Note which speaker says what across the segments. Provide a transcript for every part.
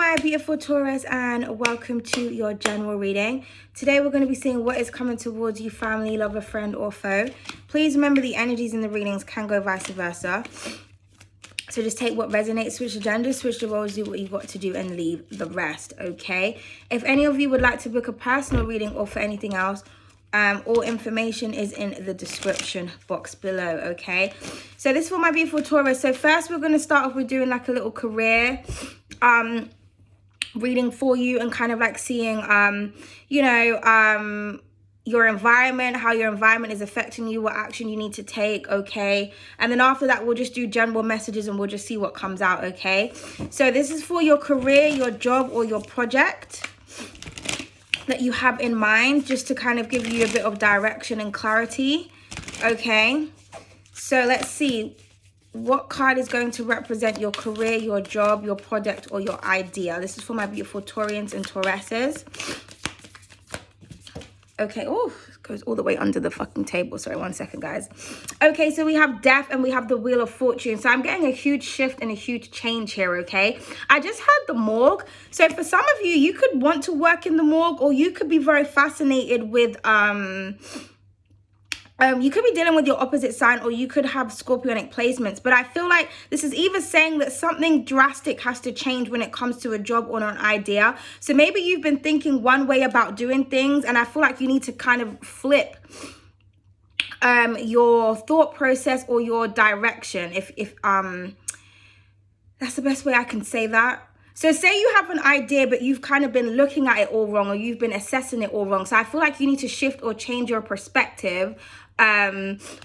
Speaker 1: my beautiful Taurus, and welcome to your general reading. Today we're going to be seeing what is coming towards you, family, lover, friend, or foe. Please remember the energies in the readings can go vice versa. So just take what resonates, switch the gender, switch the roles, do what you got to do, and leave the rest, okay? If any of you would like to book a personal reading or for anything else, all information is in the description box below, okay? So this is for my beautiful Taurus. So first we're going to start off with doing like a little career reading for you, and kind of like seeing your environment, how your environment is affecting you, what action you need to take, okay? And then after that we'll just do general messages and we'll just see what comes out, okay? So this is for your career, your job, or your project that you have in mind, just to kind of give you a bit of direction and clarity, okay? So let's see what card is going to represent your career, your job, your project, or your idea. This is for my beautiful Taurians and Tauruses. Okay, oh, it goes all the way under the fucking table. Sorry, 1 second, guys. Okay, so we have Death and we have the Wheel of Fortune. So I'm getting a huge shift and a huge change here, okay? I just had the morgue. So for some of you, you could want to work in the morgue, or you could be very fascinated with you could be dealing with your opposite sign, or you could have scorpionic placements. But I feel like this is either saying that something drastic has to change when it comes to a job or an idea. So maybe you've been thinking one way about doing things, and I feel like you need to kind of flip your thought process or your direction, if that's the best way I can say that. So say you have an idea, but you've kind of been looking at it all wrong, or you've been assessing it all wrong. So I feel like you need to shift or change your perspective,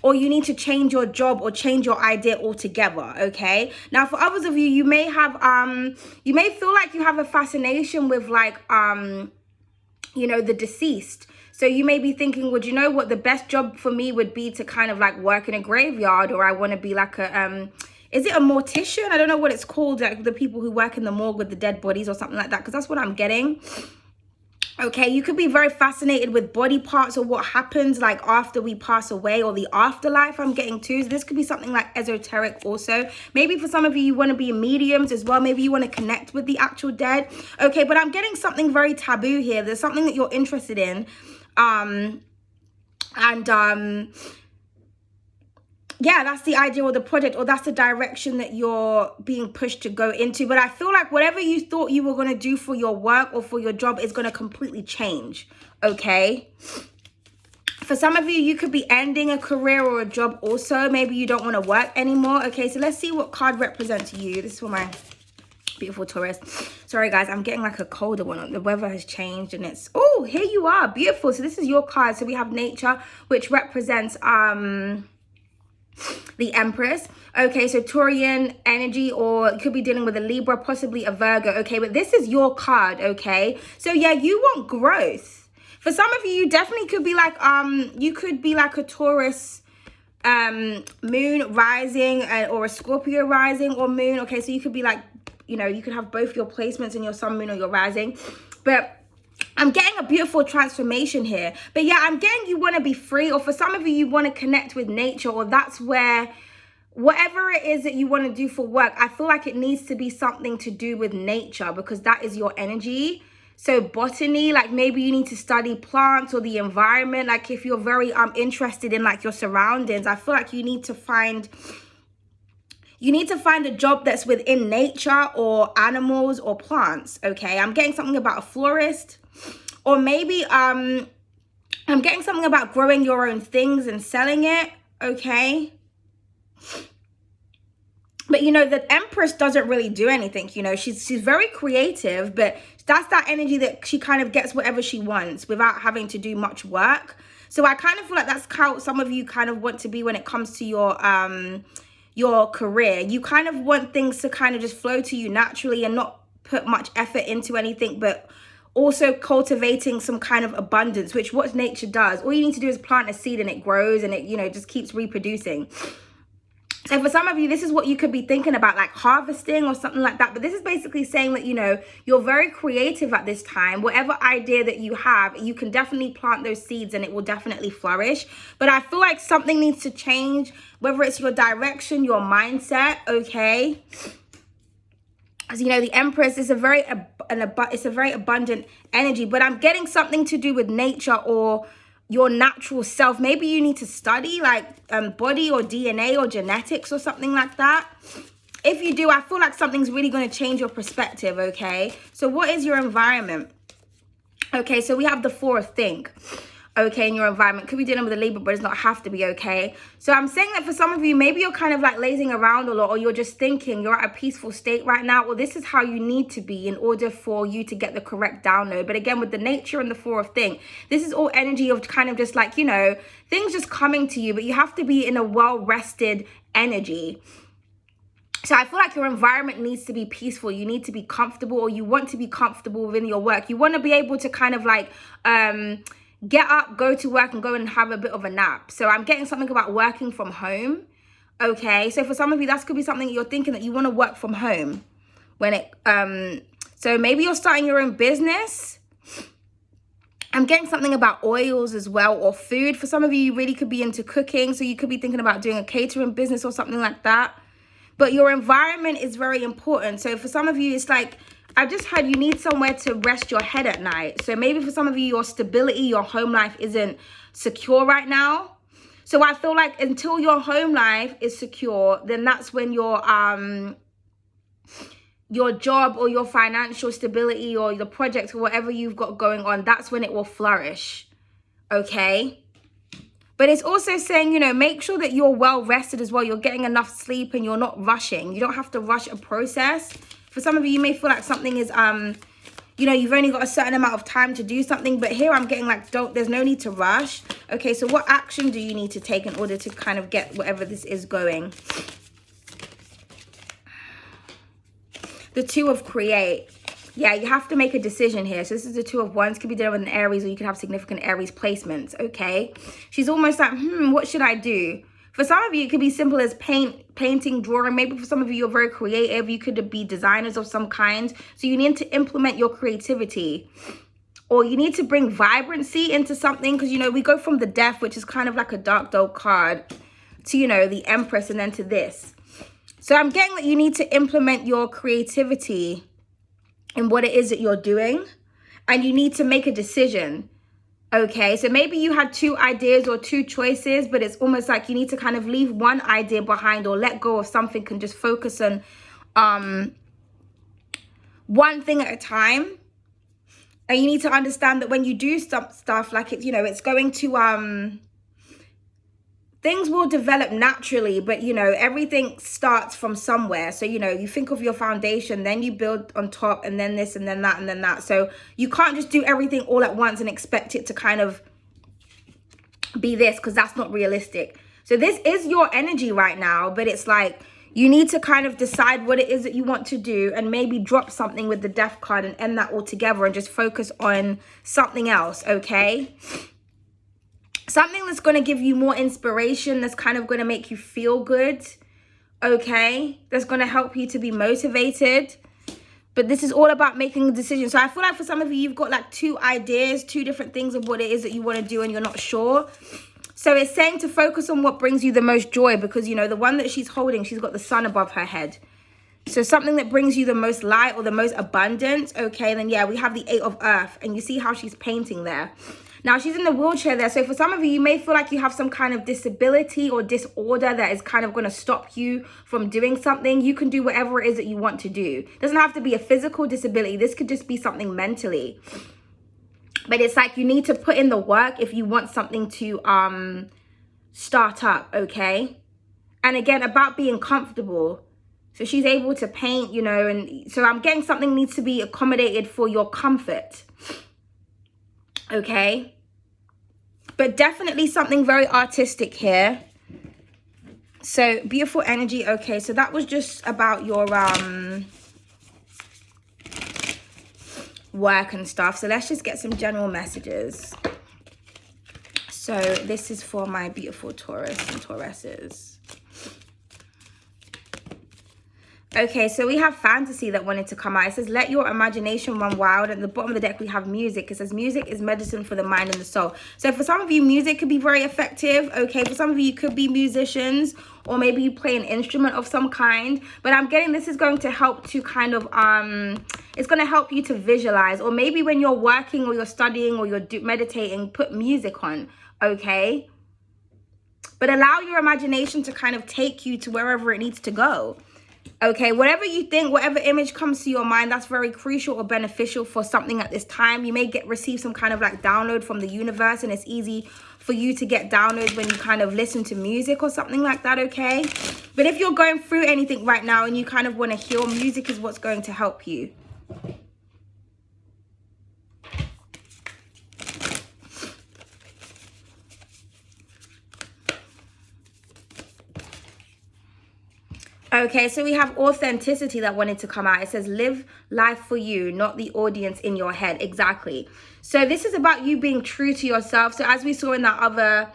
Speaker 1: or you need to change your job or change your idea altogether, okay? Now, for others of you, you may have, you may feel like you have a fascination with like, the deceased. So you may be thinking, well, you know what, the best job for me would be to kind of like work in a graveyard, or I want to be like a, is it a mortician? I don't know what it's called, like the people who work in the morgue with the dead bodies or something like that, because that's what I'm getting. Okay, you could be very fascinated with body parts, or what happens like after we pass away, or the afterlife I'm getting too. So this could be something like esoteric also. Maybe for some of you, you want to be mediums as well. Maybe you want to connect with the actual dead. Okay, but I'm getting something very taboo here. There's something that you're interested in. Yeah, that's the idea or the project, or that's the direction that you're being pushed to go into. But I feel like whatever you thought you were going to do for your work or for your job is going to completely change, okay? For some of you, you could be ending a career or a job also. Maybe you don't want to work anymore. Okay, so let's see what card represents you. This is for my beautiful Taurus. Sorry, guys, I'm getting like a colder one. The weather has changed and it's... Oh, here you are. Beautiful. So this is your card. So we have Nature, which represents... the Empress. Okay, so Taurian energy, or you could be dealing with a Libra, possibly a Virgo. Okay, but this is your card, okay? So yeah, you want growth. For some of you, you definitely could be like you could be like a Taurus moon rising, or a Scorpio rising or moon. Okay, so you could be like, you could have both your placements in your sun, moon, or your rising. But I'm getting a beautiful transformation here. But yeah, I'm getting you want to be free, or for some of you, you want to connect with nature, or that's where whatever it is that you want to do for work, I feel like it needs to be something to do with nature, because that is your energy. So botany, like maybe you need to study plants or the environment. Like if you're very interested in like your surroundings, I feel like you need to find a job that's within nature or animals or plants, okay? I'm getting something about a florist, or maybe I'm getting something about growing your own things and selling it, okay? But the Empress doesn't really do anything, she's very creative, but that's that energy that she kind of gets whatever she wants without having to do much work. So I kind of feel like that's how some of you kind of want to be when it comes to your career. You kind of want things to kind of just flow to you naturally and not put much effort into anything, but also cultivating some kind of abundance, which what nature does. All you need to do is plant a seed and it grows, and it just keeps reproducing. So for some of you, this is what you could be thinking about, like harvesting or something like that. But this is basically saying that, you're very creative at this time. Whatever idea that you have, you can definitely plant those seeds and it will definitely flourish. But I feel like something needs to change, whether it's your direction, your mindset, okay? As you know, the Empress is it's a very abundant energy, but I'm getting something to do with nature or your natural self. Maybe you need to study like body or DNA or genetics or something like that. If you do, I feel like something's really going to change your perspective, okay? So what is your environment? Okay, so we have the Four of Think. Okay, in your environment. Could be dealing with a Libra, but it does not have to be, okay? So I'm saying that for some of you, maybe you're kind of like lazing around a lot, or you're just thinking you're at a peaceful state right now, or this is how you need to be in order for you to get the correct download. But again, with the nature and the Four of Think, this is all energy of kind of just like, you know, things just coming to you, but you have to be in a well-rested energy. So I feel like your environment needs to be peaceful. You need to be comfortable, or you want to be comfortable within your work. You want to be able to kind of like, get up, go to work, and go and have a bit of a nap. So I'm getting something about working from home. Okay, so for some of you, that could be something that you're thinking that you want to work from home. So maybe you're starting your own business. I'm getting something about oils as well, or food. For some of you, you really could be into cooking. So you could be thinking about doing a catering business or something like that. But your environment is very important. So for some of you, it's like, I just heard you need somewhere to rest your head at night. So maybe for some of you, your stability, your home life isn't secure right now. So I feel like until your home life is secure, then that's when your job or your financial stability or the project or whatever you've got going on, that's when it will flourish. Okay? But it's also saying, you know, make sure that you're well rested as well. You're getting enough sleep and you're not rushing. You don't have to rush a process. For some of you, you may feel like something is, you know, you've only got a certain amount of time to do something. But here I'm getting like, there's no need to rush. Okay, so what action do you need to take in order to kind of get whatever this is going? The Two of Create. Yeah, you have to make a decision here. So this is the Two of Wands. Could be dealing with an Aries, or you could have significant Aries placements, okay? She's almost like, what should I do? For some of you, it could be simple as painting, drawing. Maybe for some of you, you're very creative. You could be designers of some kind. So you need to implement your creativity. Or you need to bring vibrancy into something. Because, you know, we go from the Death, which is kind of like a dark, dark card, to, you know, the Empress, and then to this. So I'm getting that you need to implement your creativity in what it is that you're doing. And you need to make a decision. Okay, so maybe you had two ideas or two choices, but it's almost like you need to kind of leave one idea behind or let go of something and just focus on one thing at a time. And you need to understand that when you do stuff like it's, you know, it's going to, things will develop naturally, but, you know, everything starts from somewhere. So, you know, you think of your foundation, then you build on top, and then this, and then that, and then that. So you can't just do everything all at once and expect it to kind of be this, because that's not realistic. So this is your energy right now, but it's like you need to kind of decide what it is that you want to do, and maybe drop something with the Death card and end that all together and just focus on something else, okay? Something that's going to give you more inspiration, that's kind of going to make you feel good, okay? That's going to help you to be motivated. But this is all about making a decision. So I feel like for some of you, you've got like two ideas, two different things of what it is that you want to do and you're not sure. So it's saying to focus on what brings you the most joy, because, you know, the one that she's holding, she's got the sun above her head. So something that brings you the most light or the most abundance, okay? Then, yeah, we have the Eight of Earth, and you see how she's painting there. Now, she's in the wheelchair there. So for some of you, you may feel like you have some kind of disability or disorder that is kind of going to stop you from doing something. You can do whatever it is that you want to do. It doesn't have to be a physical disability. This could just be something mentally. But it's like you need to put in the work if you want something to start up, okay? And again, about being comfortable. So she's able to paint, you know, and so I'm getting something needs to be accommodated for your comfort. Okay? But definitely something very artistic here. So beautiful energy. Okay, so that was just about your work and stuff. So let's just get some general messages. So this is for my beautiful Taurus and Tauruses. Okay, so we have fantasy that wanted to come out. It says, let your imagination run wild. At the bottom of the deck, we have music. It says, music is medicine for the mind and the soul. So for some of you, music could be very effective. Okay, for some of you could be musicians, or maybe you play an instrument of some kind. But I'm getting this is going to help to kind of, it's going to help you to visualize. Or maybe when you're working or you're studying or you're meditating, put music on, okay? But allow your imagination to kind of take you to wherever it needs to go. Okay, whatever you think, whatever image comes to your mind, that's very crucial or beneficial for something at this time. You may receive some kind of like download from the universe, and it's easy for you to get downloads when you kind of listen to music or something like that, okay? But if you're going through anything right now and you kind of want to heal, music is what's going to help you. Okay, so we have authenticity that wanted to come out. It says, live life for you, not the audience in your head. Exactly. So this is about you being true to yourself. So as we saw in that other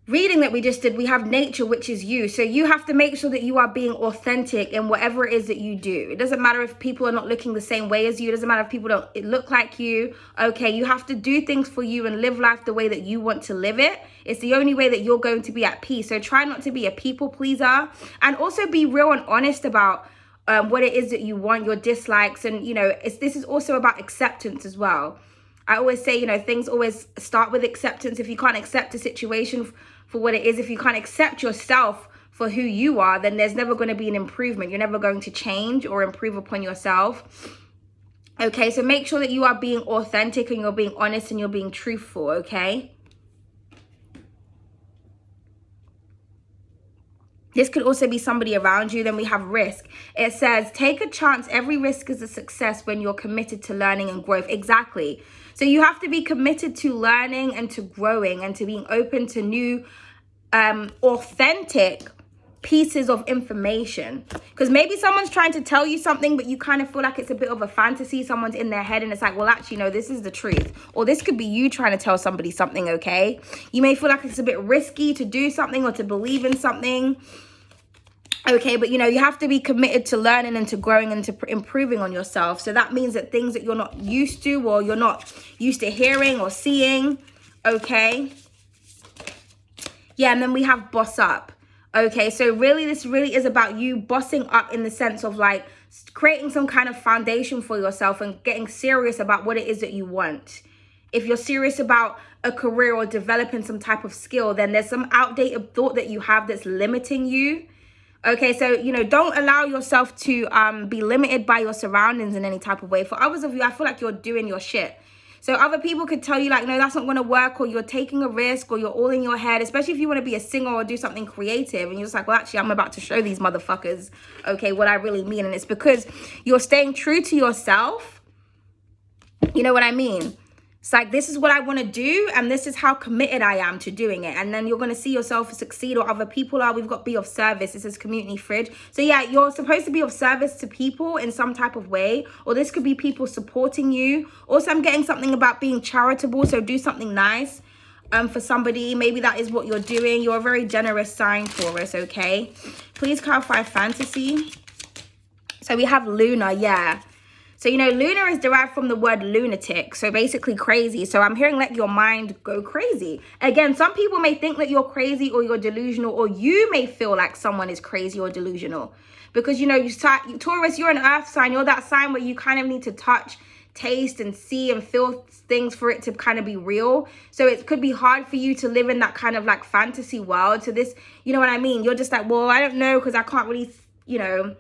Speaker 1: reading that we just did, we have nature, which is you. So you have to make sure that you are being authentic in whatever it is that you do. It doesn't matter if people are not looking the same way as you. It doesn't matter if people don't look like you. Okay, you have to do things for you and live life the way that you want to live it. It's the only way that you're going to be at peace. So try not to be a people pleaser, and also be real and honest about what it is that you want, your dislikes. And, you know, this is also about acceptance as well. I always say, you know, things always start with acceptance. If you can't accept a situation for what it is, if you can't accept yourself for who you are, then there's never going to be an improvement. You're never going to change or improve upon yourself. Okay, so make sure that you are being authentic and you're being honest and you're being truthful, okay? This could also be somebody around you. Then we have risk. It says, take a chance. Every risk is a success when you're committed to learning and growth. Exactly. So you have to be committed to learning and to growing and to being open to new, authentic pieces of information. Because maybe someone's trying to tell you something, but you kind of feel like it's a bit of a fantasy. Someone's in their head and it's like, well, actually, no, this is the truth. Or this could be you trying to tell somebody something, okay? You may feel like it's a bit risky to do something or to believe in something. Okay, but you know, you have to be committed to learning and to growing and to improving on yourself. So that means that things that you're not used to or you're not used to hearing or seeing, okay? Yeah, and then we have boss up. Okay, so really, this really is about you bossing up in the sense of like creating some kind of foundation for yourself and getting serious about what it is that you want. If you're serious about a career or developing some type of skill, then there's some outdated thought that you have that's limiting you. Okay, so, you know, don't allow yourself to be limited by your surroundings in any type of way. For others of you, I feel like you're doing your shit. So other people could tell you like, no, that's not going to work, or you're taking a risk, or you're all in your head, especially if you want to be a singer or do something creative. And you're just like, well, actually, I'm about to show these motherfuckers, okay, what I really mean. And it's because you're staying true to yourself. You know what I mean? It's like, this is what I want to do, and this is how committed I am to doing it. And then you're going to see yourself succeed, or other people are. We've got to be of service. This is community fridge. So yeah, you're supposed to be of service to people in some type of way, or this could be people supporting you. Also, I'm getting something about being charitable. So do something nice for somebody. Maybe that is what you're doing. You're a very generous sign, Taurus, okay? Please clarify fantasy. So we have Luna, yeah. So, you know, Luna is derived from the word lunatic. So basically crazy. So I'm hearing let your mind go crazy. Again, some people may think that you're crazy or you're delusional, or you may feel like someone is crazy or delusional. Because, you know, Taurus, you're an earth sign. You're that sign where you kind of need to touch, taste and see and feel things for it to kind of be real. So it could be hard for you to live in that kind of like fantasy world. So this, you know what I mean? You're just like, well, I don't know, because I can't really, you know,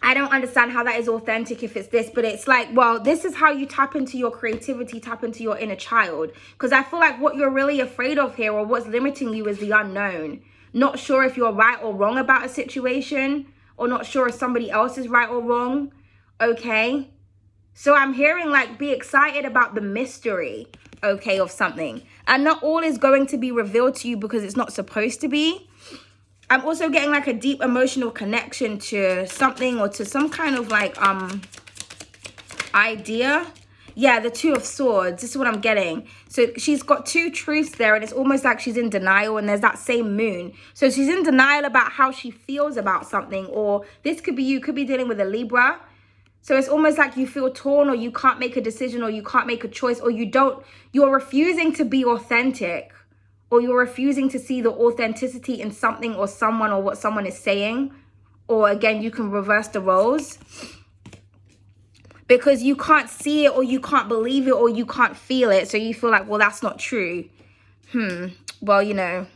Speaker 1: I don't understand how that is authentic if it's this. But it's like, well, this is how you tap into your creativity, tap into your inner child. Because I feel like what you're really afraid of here, or what's limiting you, is the unknown. Not sure if you're right or wrong about a situation, or not sure if somebody else is right or wrong. Okay. So I'm hearing like, be excited about the mystery, okay, of something. And not all is going to be revealed to you because it's not supposed to be. I'm also getting like a deep emotional connection to something, or to some kind of like idea. Yeah, the Two of Swords. This is what I'm getting. So she's got two truths there, and it's almost like she's in denial, and there's that same moon. So she's in denial about how she feels about something, or this could be you, could be dealing with a Libra. So it's almost like you feel torn, or you can't make a decision, or you can't make a choice, or you're refusing to be authentic, or you're refusing to see the authenticity in something or someone or what someone is saying. Or again, you can reverse the roles. Because you can't see it, or you can't believe it, or you can't feel it. So you feel like, well, that's not true. Well, you know.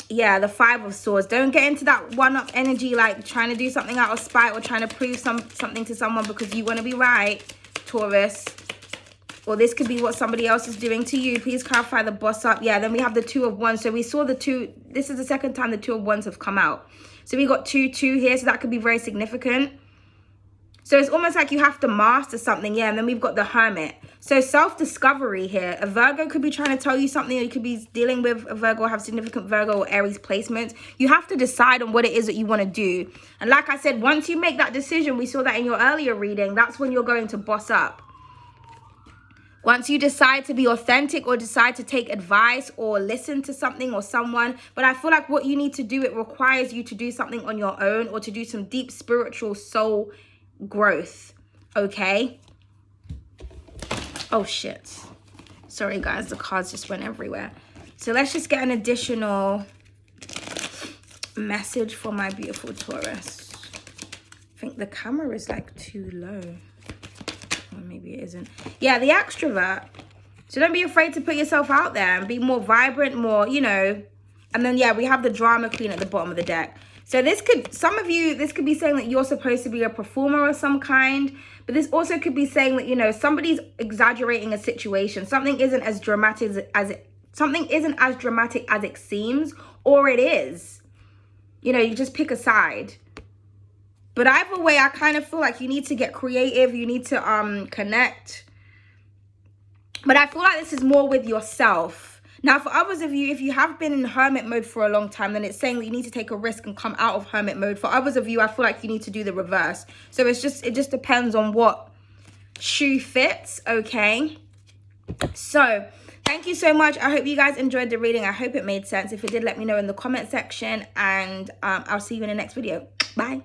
Speaker 1: Yeah, the Five of Swords. Don't get into that one-up energy, like trying to do something out of spite or trying to prove something to someone because you want to be right, Taurus. Or this could be what somebody else is doing to you. Please clarify the boss up. Yeah, then we have the Two of Wands. So we saw the two. This is the second time the Two of Wands have come out. So we got 2, 2 here. So that could be very significant. So it's almost like you have to master something. Yeah, and then we've got the Hermit. So self-discovery here. A Virgo could be trying to tell you something, or you could be dealing with a Virgo or have significant Virgo or Aries placements. You have to decide on what it is that you want to do. And like I said, once you make that decision, we saw that in your earlier reading, that's when you're going to boss up. Once you decide to be authentic or decide to take advice or listen to something or someone. But I feel like what you need to do, it requires you to do something on your own or to do some deep spiritual soul growth. Okay? Oh, shit. Sorry, guys. The cards just went everywhere. So let's just get an additional message for my beautiful Taurus. I think the camera is like too low. Or maybe it isn't. Yeah, the extrovert. So don't be afraid to put yourself out there and be more vibrant, more, you know. And then, yeah, we have the drama queen at the bottom of the deck. So this could, some of you, this could be saying that you're supposed to be a performer of some kind. But this also could be saying that, you know, somebody's exaggerating a situation. Something isn't as dramatic as it seems, or it is. You know, you just pick a side. But either way, I kind of feel like you need to get creative. You need to connect. But I feel like this is more with yourself. Now, for others of you, if you have been in hermit mode for a long time, then it's saying that you need to take a risk and come out of hermit mode. For others of you, I feel like you need to do the reverse. So it just depends on what shoe fits, okay? So thank you so much. I hope you guys enjoyed the reading. I hope it made sense. If it did, let me know in the comment section. And I'll see you in the next video. Bye.